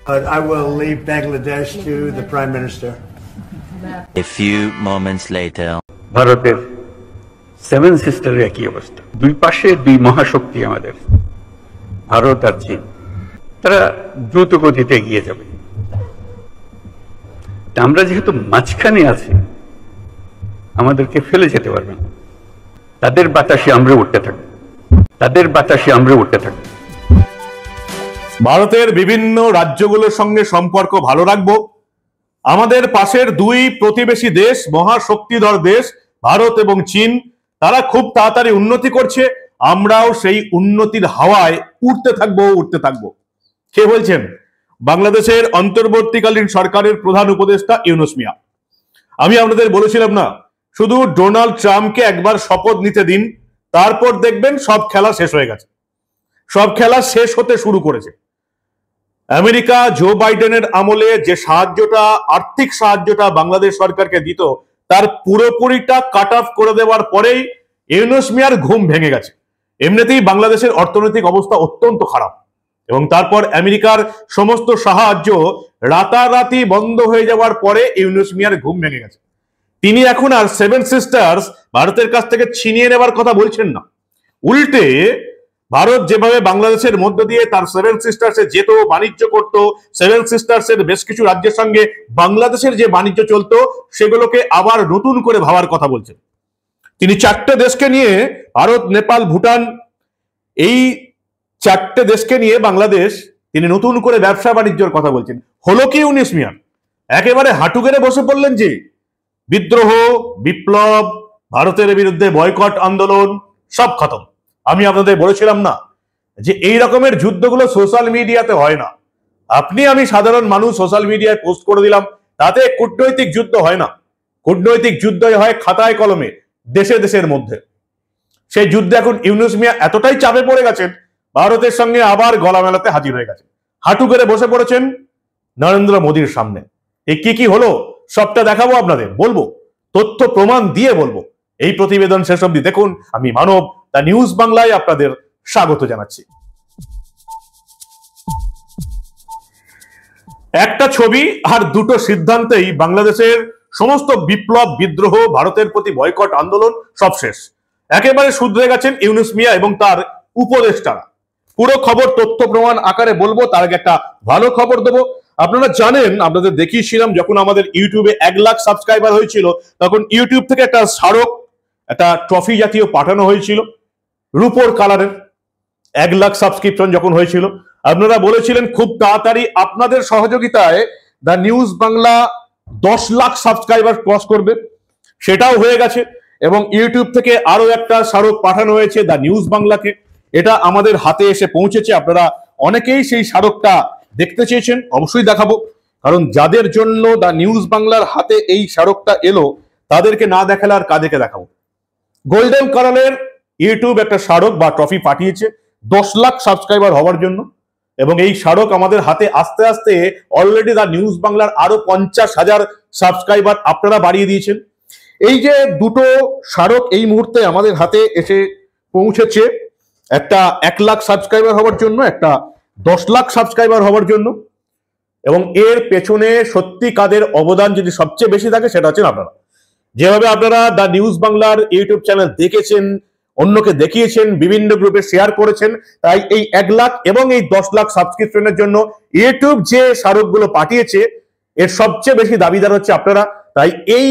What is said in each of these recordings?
But I will leave Bangladesh to the Prime Minister. A few moments later. ভারতের seven সিস্টারের একই অবস্থা। দুই পাশে দুই মহাশক্তি আমাদের, ভারত আর চীন। তারা দ্রুত গতিতে এগিয়ে যাবে। আমরা যেহেতু মাঝখানে আছি, আমাদেরকে ফেলে যেতে পারবে না। তাদের বাতাসে আমরা উঠতে থাকবো, তাদের বাতাসে আমরা উঠতে থাকবো। ভারতের বিভিন্ন রাজ্যগুলোর সঙ্গে সম্পর্ক ভালো রাখবো। আমাদের পাশের দুই প্রতিবেশী দেশ, মহাশক্তিধর দেশ ভারত এবং চীন, তারা খুব তাড়াতাড়ি উন্নতি করছে, আমরাও সেই উন্নতির হাওয়ায় উঠতে থাকবো। কে বলছেন? বাংলাদেশের অন্তর্বর্তীকালীন সরকারের প্রধান উপদেষ্টা ইউনূস মিয়া। আমি আপনাদের বলেছিলাম না, শুধু ডোনাল্ড ট্রাম্পকে একবার শপথ নিতে দিন, তারপর দেখবেন সব খেলা শেষ হয়ে গেছে। সব খেলা শেষ হতে শুরু করেছে। আমেরিকা জো বাইডেনের আমলে যে সাহায্যটা, আর্থিক সাহায্যটা বাংলাদেশ সরকারকে দিত, তার পুরোপুরিটা কাট অফ করে দেওয়ার পরেই ইউনূস মিয়ার ঘুম ভেঙে গেছে। এমনিতেই বাংলাদেশের অর্থনৈতিক অবস্থা অত্যন্ত খারাপ, এবং তারপর আমেরিকার সমস্ত সাহায্য রাতারাতি বন্ধ হয়ে যাওয়ার পরে ইউনূস মিয়ার ঘুম ভেঙে গেছে। তিনি এখন আর সেভেন সিস্টার্স ভারতের কাছ থেকে ছিনিয়ে নেবার কথা বলছেন না, উল্টে ভারত যেভাবে বাংলাদেশের মধ্য দিয়ে তার সেভেন সিস্টার্সে যেত, বাণিজ্য করত, সেভেন সিস্টার্সের বেশ কিছু রাজ্যের সঙ্গে বাংলাদেশের যে বাণিজ্য চলতো সেগুলোকে আবার নতুন করে ভাবার কথা বলছেন। তিনি চারটে দেশকে নিয়ে, ভারত, নেপাল, ভুটান, এই চারটে দেশকে নিয়ে বাংলাদেশ তিনি নতুন করে ব্যবসা বাণিজ্যের কথা বলছেন। হলো কি ইউনূস মিয়া? একেবারে হাঁটু গেড়ে বসে পড়লেন যে বিদ্রোহ, বিপ্লব, ভারতের বিরুদ্ধে বয়কট আন্দোলন সব খতম। আমি আপনাদের বলেছিলাম না যে এই রকমের যুদ্ধগুলো সোশ্যাল মিডিয়াতে হয় না। আপনি আমি সাধারণ মানুষ সোশ্যাল মিডিয়ায় পোস্ট করে দিলাম, তাতে কূটনৈতিক যুদ্ধ হয় না। কূটনৈতিক যুদ্ধ হয় খাতায় কলমে, দেশের মধ্যে। সেই যুদ্ধে এখন ইউনূস মিয়া এতটাই চাপে পড়ে গেছেন, ভারতের সঙ্গে আবার গলা মেলাতে হাজির হয়ে গেছেন। হাঁটু করে বসে পড়েছেন নরেন্দ্র মোদীর সামনে। এই কি হলো সবটা দেখাবো আপনাদের, বলবো, তথ্য প্রমাণ দিয়ে বলবো। এই প্রতিবেদন শেষ অবধি দেখুন। আমি মানব, দ্য নিউজ বাংলায় আপনাদের স্বাগত জানাচ্ছি। একটা ছবি আর দুটো সিদ্ধান্তেই বাংলাদেশের সমস্ত বিপ্লব, বিদ্রোহ, ভারতের প্রতি বয়কট আন্দোলন সব শেষ। একেবারে শুধরে গেছেন ইউনূস মিয়া এবং তার উপদেষ্টারা। পুরো খবর তথ্য প্রমাণ আকারে বলবো, তার আগে একটা ভালো খবর দেবো। আপনারা জানেন, আপনাদের দেখিয়েছিলাম যখন আমাদের ইউটিউবে 1 লাখ সাবস্ক্রাইবার হয়েছিল, তখন ইউটিউব থেকে একটা স্মারক, একটা ট্রফি জাতীয় পাঠানো হয়েছিল রূপোর কালারের। 1 লাখ সাবস্ক্রিপশন যখন হয়েছিল, আপনারা বলেছিলেন খুব তাড়াতাড়ি আপনাদের সহযোগিতায় the news Bangla 10 lakh subscriber cross করবে। সেটাও হয়ে গেছে, এবং ইউটিউব থেকে আরো একটা স্মারক পাঠানো হয়েছে দ্য নিউজ বাংলাকে। এটা আমাদের হাতে এসে পৌঁছেছে। আপনারা অনেকেই সেই স্মারকটা দেখতে চেয়েছেন, অবশ্যই দেখাবো, কারণ যাদের জন্য দ্য নিউজ বাংলার হাতে এই স্মারকটা এলো, তাদেরকে না দেখালে আর কাদেরকে দেখাবো। গোল্ডেন কালারের ইউটিউব একটা স্মারক বা ট্রফি পাঠিয়েছে 10 লাখ সাবস্ক্রাইবার হওয়ার জন্য, এবং এই স্মারক আমাদের হাতে আস্তে আস্তে অলরেডি দ্য নিউজ বাংলার আরো 50,000 সাবস্ক্রাইবার আপনারা বাড়িয়ে দিয়েছেন। এই যে দুটো স্মারক এই মুহূর্তে আমাদের হাতে এসে পৌঁছেছে, একটা 1 লাখ সাবস্ক্রাইবার হওয়ার জন্য, একটা 10 লাখ সাবস্ক্রাইবার হওয়ার জন্য, এবং এর পেছনে সত্যি কাদের অবদান যদি সবচেয়ে বেশি থাকে সেটা হচ্ছেন আপনারা। যেভাবে আপনারা দ্য নিউজ বাংলার ইউটিউব চ্যানেল দেখেছেন, অন্যকে দেখিয়েছেন, বিভিন্ন গ্রুপে শেয়ার করেছেন, তাই এই 1 লাখ এবং এই 10 লাখ সাবস্ক্রিপশনের জন্য ইউটিউব যে স্মারকগুলো পাঠিয়েছে, এর সবচেয়ে বেশি দাবিদার হচ্ছে আপনারা। তাই এই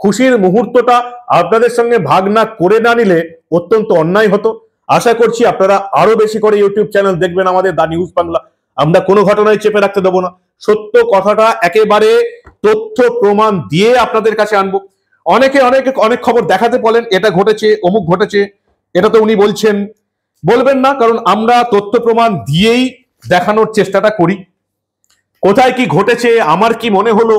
খুশির মুহূর্তটা আপনাদের সঙ্গে ভাগ না করে না নিলে অত্যন্ত অন্যায় হতো। আশা করছি আপনারা আরো বেশি করে ইউটিউব চ্যানেল দেখবেন আমাদের দ্য নিউজ বাংলা। আমরা কোনো ঘটনায় চেপে রাখতে দেবো না, সত্য কথাটা একেবারে তথ্য প্রমাণ দিয়ে আপনাদের কাছে আনবো। অনেকে অনেক খবর দেখাতে বলেন, এটা ঘটেছে, অমুক ঘটেছে, এটা তো উনি বলছেন। বলবেন না, কারণ আমরা তথ্য প্রমাণ দিয়েই দেখানোর চেষ্টাটা করি। কোথায় কি ঘটেছে, আমার কি মনে হলো,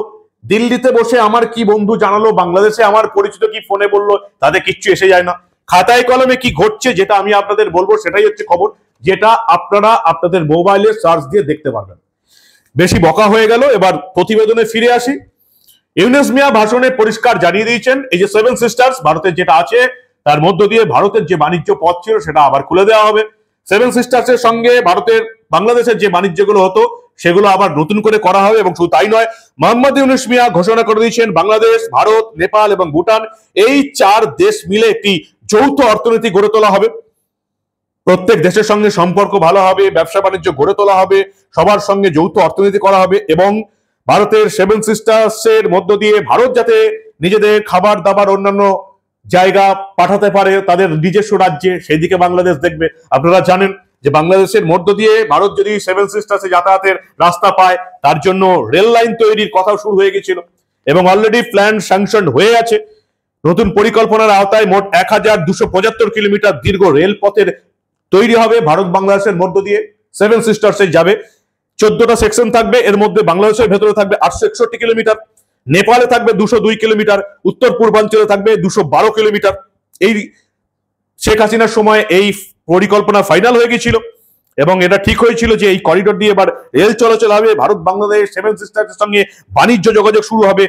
দিল্লিতে বসে আমার কি বন্ধু জানালো, বাংলাদেশে আমার পরিচিত কি ফোনে বললো, তাদের কিচ্ছু এসে যায় না। খাতায় কলমে কি ঘটছে যেটা আমি আপনাদের বলবো, সেটাই হচ্ছে খবর, যেটা আপনারা আপনাদের মোবাইলে সার্চ দিয়ে দেখতে পারবেন। বেশি বকা হয়ে গেল, এবার প্রতিবেদনে ফিরে আসি। ইউনূস মিয়া ভাষণে পরিষ্কার জানিয়ে দিয়েছেন, এই যে সেভেন সিস্টার্স ভারতের যেটা আছে, তার মধ্য দিয়ে ভারতের যে বাণিজ্য পথ ছিল সেটা আবার খুলে দেওয়া হবে। সেভেন সিস্টার্স এর সঙ্গে ভারতের, বাংলাদেশের যে বাণিজ্যগুলো হতো সেগুলো আবার নতুন করে করা হবে। এবং শুধু তাই নয়, মোহাম্মদ ইউনূস মিয়া ঘোষণা করে দিয়েছেন বাংলাদেশ, ভারত, নেপাল এবং ভুটান এই 4 দেশ মিলে একটি যৌথ অর্থনীতি গড়ে তোলা হবে। প্রত্যেক দেশের সঙ্গে সম্পর্ক ভালো হবে, ব্যবসা বাণিজ্য গড়ে তোলা হবে, সবার সঙ্গে যৌথ অর্থনীতি করা হবে এবং ভারতের 7 সিস্টার্সের মধ্য দিয়ে ভারত যাতে নিজেদের খাবার দাবার অন্যান্য জায়গা পাঠাতে পারে তাদের নিজস্ব রাজ্যে, সেই দিকে বাংলাদেশ দেখবে। আপনারা জানেন যে বাংলাদেশের মধ্য দিয়ে ভারত যদি 7 সিস্টার্সে যাতায়াতের রাস্তা পায়, তার জন্য রেল লাইন তৈরির কথাও শুরু হয়ে গেছিল এবং অলরেডি প্ল্যান স্যাংশন হয়ে আছে। নতুন পরিকল্পনার আওতায় মোট 1275 কিলোমিটার দীর্ঘ রেলপথের তৈরি হবে ভারত বাংলাদেশের মধ্য দিয়ে 7 সিস্টার্সে যাবে। 14টা সেকশন থাকবে, এর মধ্যে বাংলাদেশের ভেতরে থাকবে 861 কিলোমিটার, নেপালে থাকবে 202 কিলোমিটার, উত্তর পূর্বাঞ্চলে থাকবে 212 কিলোমিটার। এই শেখ হাসিনার সময় এই পরিকল্পনা ফাইনাল হয়ে গেছিল এবং এটা ঠিক হয়েছিল যে এই করিডোর দিয়ে এবার রেল চলাচল হবে, ভারত বাংলাদেশ 7 সিস্টার্সের সঙ্গে বাণিজ্য যোগাযোগ শুরু হবে।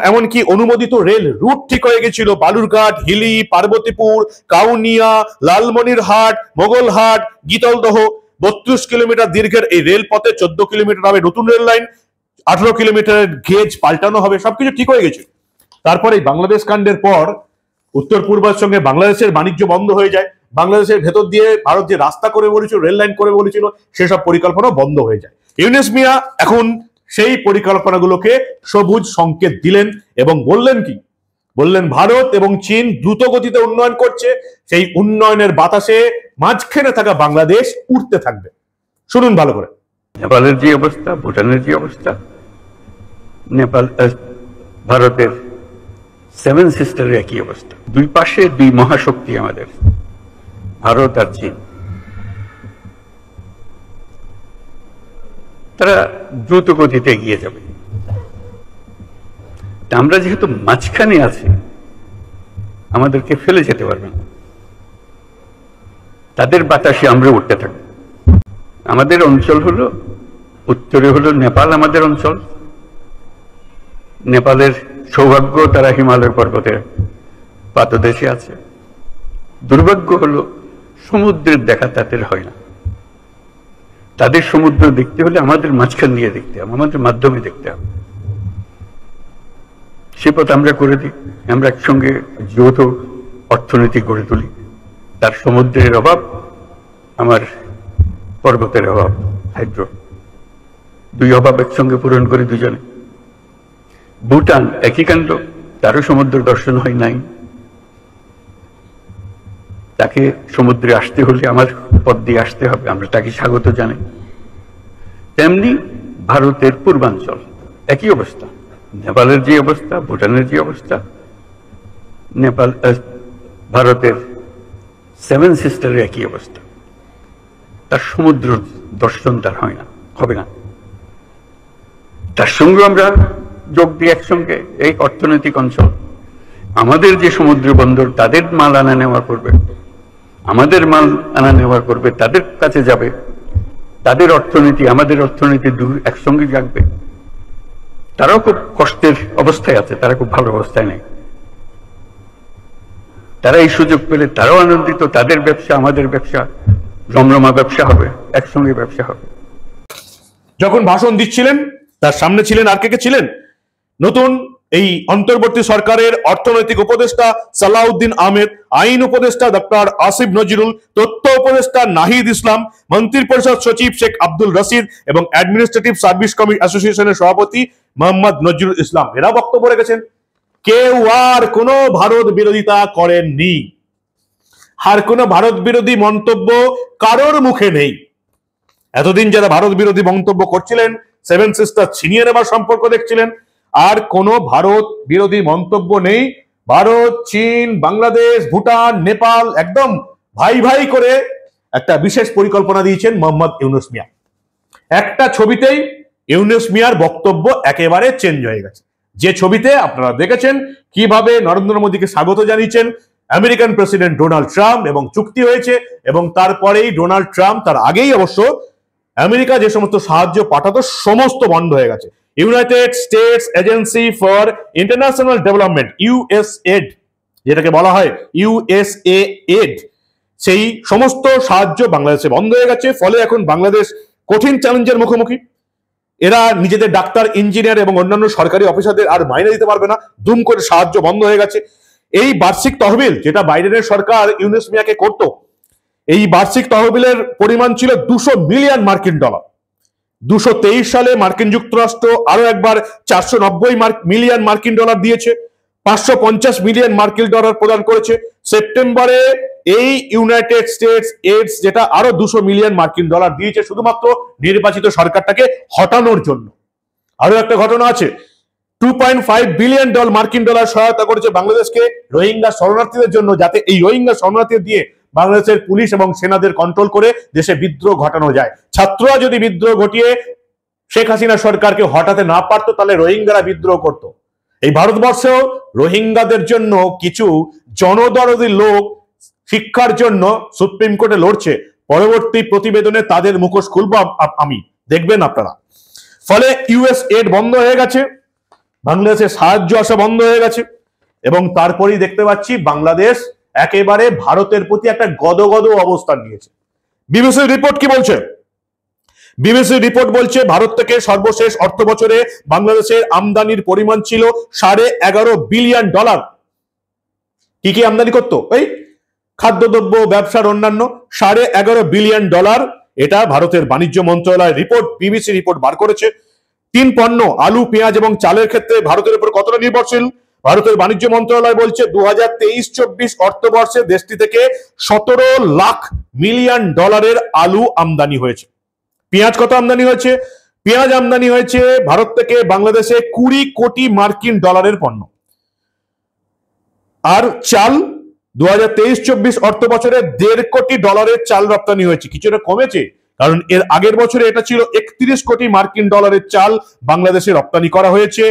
এমনকি অনুমোদিত রেল রুট ঠিক হয়ে গেছিল, বালুরঘাট, হিলি, পার্বতীপুর, কাউনিয়া, লালমনিরহাট, মোগলহাট, গীতলদহ। 32 কিলোমিটার দীর্ঘের এই রেল পথে 14 কিলোমিটার হবে নতুন রেল লাইন, 18 কিলোমিটারের গেজ পাল্টানো হবে, সবকিছু ঠিক হয়ে গেছে। তারপরে বাংলাদেশ কাণ্ডের পর উত্তর পূর্বের সঙ্গে বাংলাদেশের বাণিজ্য বন্ধ হয়ে যায়, বাংলাদেশের ভেতর দিয়ে ভারত যে রাস্তা করে বলেছিল, রেল লাইন করে বলেছিল, সেসব পরিকল্পনা বন্ধ হয়ে যায়। ইউনূস মিয়া এখন সেই পরিকল্পনাগুলোকে সবুজ সংকেত দিলেন এবং বললেন ভারত এবং চীন দ্রুত গতিতে উন্নয়ন করছে, সেই উন্নয়নের বাতাসে মাঝখানে থাকা বাংলাদেশ উঠতে থাকবে। শুনুন ভালো করে। নেপালের যে অবস্থা, ভুটানের যে অবস্থা, নেপাল ভারতের 7 সিস্টারের একই অবস্থা। দুই পাশে 2 মহাশক্তি আমাদের, ভারত আর চীন। তারা দ্রুত গতিতে এগিয়ে যাবে। আমরা যেহেতু মাঝখানে আছি, আমাদেরকে ফেলে যেতে পারবে না। তাদের বাতাসে আমরা উঠতে থাকবো। আমাদের অঞ্চল হলো, উত্তরে হলো নেপাল আমাদের অঞ্চল। নেপালের সৌভাগ্য, তারা হিমালয় পর্বতের পাদদেশে আছে। দুর্ভাগ্য হলো সমুদ্রের দেখা তাদের হয় না। তাদের সমুদ্র দেখতে হলে আমাদের মাঝখান দিয়ে দেখতে হবে, আমাদের মাধ্যমে দেখতে হবে। সে পথ আমরা করে দিই, আমরা একসঙ্গে যৌথ অর্থনীতি গড়ে তুলি। তার সমুদ্রের অভাব, আমার পর্বতের অভাব, হাইড্রো, 2 অভাব একসঙ্গে পূরণ করে দুজনে। ভুটান একই কাণ্ড, তারও সমুদ্র দর্শন হয় নাই। তাকে সমুদ্রে আসতে হলে আমার পথ দিয়ে আসতে হবে, আমরা তাকে স্বাগত জানাই। তেমনি ভারতের পূর্বাঞ্চল একই অবস্থা, নেপালের যে অবস্থা, ভুটানের যে অবস্থা, ভারতের 7 সিস্টারের একই অবস্থা। তার সমুদ্র দর্শন তার হয় না, হবে না। তার সঙ্গে আমরা যোগ দিই একসঙ্গে এই অর্থনৈতিক অঞ্চল। আমাদের যে সমুদ্র বন্দর, তাদের মাল আনা নেওয়া করবে, আমাদের মাল আনা নেওয়া করবে, তাদের কাছে যাবে। তাদের অর্থনীতি আমাদের অর্থনীতি একসঙ্গে জাগবে। তারাও খুব কষ্টের অবস্থায় আছে, তারা খুব ভালো অবস্থায় নেই। তারা এই সুযোগ পেলে তারাও আনন্দিত, তাদের ব্যবসা আমাদের ব্যবসা, রমরমা ব্যবসা হবে, একসঙ্গে ব্যবসা হবে। যখন ভাষণ দিচ্ছিলেন তার সামনে ছিলেন আর কে ছিলেন? নতুন এই অন্তর্বর্তী সরকারের অর্থনৈতিক উপদেষ্টা সালাউদ্দিন আহমেদ, আইন উপদেষ্টা ডক্টর আসিফ নজরুল, তথ্য উপদেষ্টা নাহিদ ইসলাম, মন্ত্রিপরিষদ সচিব শেখ আব্দুল রশিদ এবং অ্যাডমিনিস্ট্রেটিভ সার্ভিস অ্যাসোসিয়েশনের সভাপতি মোহাম্মদ নজরুল ইসলাম। এরা বক্তব্য রেখেছেন। কেউ আর কোনো ভারত বিরোধিতা করেননি, আর কোনো ভারত বিরোধী মন্তব্য কারোর মুখে নেই। এতদিন যারা ভারত বিরোধী মন্তব্য করছিলেন, 7 সিস্টার ছিনিয়ে নেবার সম্পর্ক দেখছিলেন, আর কোনো ভারত বিরোধী মন্তব্য নেই। ভারত, চীন, বাংলাদেশ, ভুটান, নেপাল একদম ভাই ভাই করে একটা বিশেষ পরিকল্পনা দিয়েছেন মোহাম্মদ ইউনূস মিয়া। একটা ছবিতেই ইউনূস মিয়ার বক্তব্য একেবারে চেঞ্জ হয়ে গেছে। যে ছবিতে আপনারা দেখেছেন কিভাবে নরেন্দ্র মোদীকে স্বাগত জানিয়েছেন আমেরিকান প্রেসিডেন্ট ডোনাল্ড ট্রাম্প এবং চুক্তি হয়েছে, এবং তারপরেই ডোনাল্ড ট্রাম্প, তার আগেই অবশ্য আমেরিকা যে সমস্ত সাহায্য পাঠাতো সমস্ত বন্ধ হয়ে গেছে। United states agency for international development, USAID যেটাকে বলা হয় ইউএসএড, সেই সমস্ত সাহায্য বাংলাদেশে বন্ধ হয়ে গেছে। ফলে এখন বাংলাদেশ কঠিন চ্যালেঞ্জের মুখোমুখি। এরা নিজেদের ডাক্তার, ইঞ্জিনিয়ার এবং অন্যান্য সরকারি অফিসারদের আর মাইনে দিতে পারবে না, দুম করে সাহায্য বন্ধ হয়ে গেছে। এই বার্ষিক তহবিল যেটা বাইডেনের সরকার ইউনুস মিয়াকে করত, এই বার্ষিক তহবিলের পরিমাণ ছিল 200 মিলিয়ন মার্কিন ডলার। 223 সালে মার্কিন যুক্তরাষ্ট্র আরো একবার 490 মিলিয়ন মার্কিন ডলার দিয়েছে, 550 মিলিয়ন মার্কিন ডলার প্রদান করেছে। সেপ্টেম্বরে এই ইউনাইটেড স্টেটস এইডস যেটা আরো 200 মিলিয়ন মার্কিন ডলার দিয়েছে শুধুমাত্র নির্বাচিত সরকারটাকে হটানোর জন্য। আরো একটা ঘটনা আছে, 2.5 বিলিয়ন মার্কিন ডলার সহায়তা করেছে বাংলাদেশকে রোহিঙ্গা শরণার্থীদের জন্য, যাতে এই রোহিঙ্গা শরণার্থী দিয়ে বাংলাদেশের পুলিশ এবং সেনাদের কন্ট্রোল করে দেশে বিদ্রোহ ঘটানো যায়। ছাত্ররা যদি বিদ্রোহ ঘটিয়ে শেখ হাসিনা সরকারকে হটাতে না পারতো, তাহলে রোহিঙ্গারা বিদ্রোহ করত। এই ভারতবর্ষেও রোহিঙ্গাদের জন্য কিছু জনদরদি লোক শিক্ষার জন্য সুপ্রিম কোর্টে লড়ছে। পরবর্তী প্রতিবেদনে তাদের মুখোশ খুলবো আমি, দেখবেন আপনারা। ফলে ইউএস এড বন্ধ হয়ে গেছে, বাংলাদেশের সাহায্য আসা বন্ধ হয়ে গেছে, এবং তারপরেই দেখতে পাচ্ছি বাংলাদেশ একেবারে ভারতের প্রতি একটা গদগদ অবস্থান নিয়েছে। বিবিসি রিপোর্ট কি বলছে? বিবিসি রিপোর্ট বলছে ভারত থেকে সর্বশেষ অর্থ বছরে বাংলাদেশের আমদানির পরিমাণ ছিল 11.5 বিলিয়ন ডলার। কি কি আমদানি করতো? এই খাদ্যদ্রব্য, ব্যবসার অন্যান্য 11.5 বিলিয়ন ডলার। এটা ভারতের বাণিজ্য মন্ত্রণালয় রিপোর্ট, বিবিসি রিপোর্ট বার করেছে। 3 পণ্য আলু, পেঁয়াজ এবং চালের ক্ষেত্রে ভারতের উপর কতটা নির্ভরশীল? ভারতের বাণিজ্য মন্ত্রণালয় বলছে 2023-24 অর্থবর্ষে দেশটি থেকে 17 লাখ মিলিয়ন ডলারের আলু আমদানি হয়েছে। পেঁয়াজ কত আমদানি হয়েছে? পেঁয়াজ আমদানি হয়েছে ভারত থেকে বাংলাদেশে 20 কোটি মার্কিন ডলারের পণ্য। আর চাল 2023-24 অর্থ বছরে 1.5 কোটি ডলারের চাল রপ্তানি হয়েছে। কিছুটা কমেছে, কারণ এর আগের বছরে এটা ছিল 31 কোটি মার্কিন ডলারের চাল বাংলাদেশে রপ্তানি করা হয়েছে।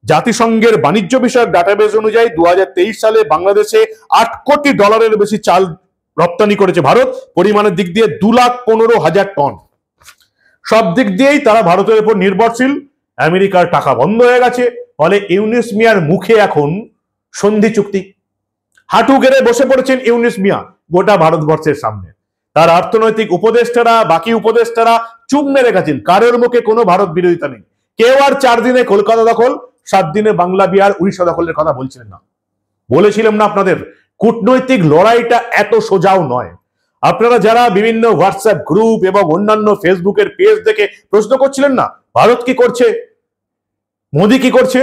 জাতিসংঘের বাণিজ্য বিষয়ক ডাটাবেস অনুযায়ী 2023 সালে বাংলাদেশে 8 কোটি ডলারের বেশি চাল রপ্তানি করেছে ভারত। পরিমাণের দিক দিয়ে 2,15,000 টন। সব দিক দিয়েই তারা ভারতের উপর নির্ভরশীল। আমেরিকার টাকা বন্ধ হয়ে গেছে, ফলে ইউনুস মিয়ার মুখে এখন সন্ধি চুক্তি। হাঁটু গেড়ে বসে পড়েছেন ইউনুস মিয়া গোটা ভারতবর্ষের সামনে। তার অর্থনৈতিক উপদেষ্টারা, বাকি উপদেষ্টারা চুপ মেরে গেছেন। কারোর মুখে কোনো ভারত বিরোধিতা নেই। কেউ আর 4 দিনে কলকাতা দখল, 7 দিনে বাংলা, বিহার, উড়িষ্যা দখলের কথা বলছিলেন না। বলেছিলাম না আপনাদের, কূটনৈতিক লড়াইটা এত সোজাও নয়। আপনারা যারা বিভিন্ন হোয়াটসঅ্যাপ গ্রুপ এবং অন্যান্য ফেসবুকের পেজ দেখে প্রশ্ন করছিলেন না, ভারত কি করছে, মোদী কি করছে,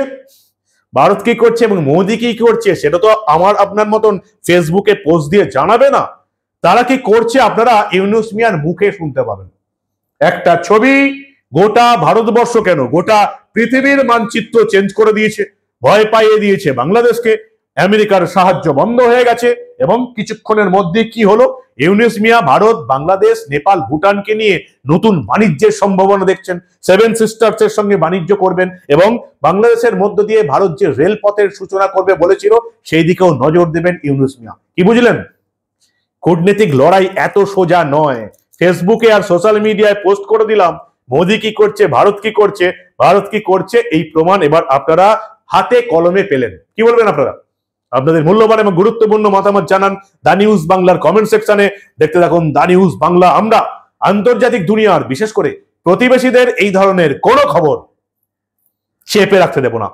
ভারত কি করছে এবং মোদী কি করছে, সেটা তো আমার আপনার মতন ফেসবুকে পোস্ট দিয়ে জানাবে না। তারা কি করছে আপনারা ইউনুস মিয়ার মুখে শুনতে পাবেন। একটা ছবি গোটা ভারতবর্ষ কেন, গোটা পৃথিবীর মানচিত্র চেঞ্জ করে দিয়েছে, ভয় পাইয়ে দিয়েছে বাংলাদেশকে। আমেরিকার সাহায্য বন্ধ হয়ে গেছে, এবং কিছুক্ষণের মধ্যে কি হলো, ইউনুস মিয়া ভারত, বাংলাদেশ, নেপাল, ভুটানকে নিয়ে নতুন বাণিজ্যের সম্ভাবনা দেখছেন। 7 সিস্টার্স এর সঙ্গে বাণিজ্য করবেন, এবং বাংলাদেশের মধ্য দিয়ে ভারত যে রেলপথের সূচনা করবে বলেছিল, সেই দিকেও নজর দেবেন ইউনুস মিয়া। কি বুঝলেন? কূটনৈতিক লড়াই এত সোজা নয়। ফেসবুকে আর সোশ্যাল মিডিয়ায় পোস্ট করে দিলাম, মোদী কি করছে, ভারত কি করছে, ভারত কি করছে, এই প্রমাণ এবার আপনারা হাতে কলমে পেলেন। কি বলবেন আপনারা? আপনাদের মূল্যবান এবং গুরুত্বপূর্ণ মতামত জানান দা নিউজ বাংলার কমেন্ট সেকশনে। দেখতে থাকুন দা নিউজ বাংলা। আমরা আন্তর্জাতিক দুনিয়ার, বিশেষ করে প্রতিবেশীদের এই ধরনের কোনো খবর চেপে রাখতে দেব না।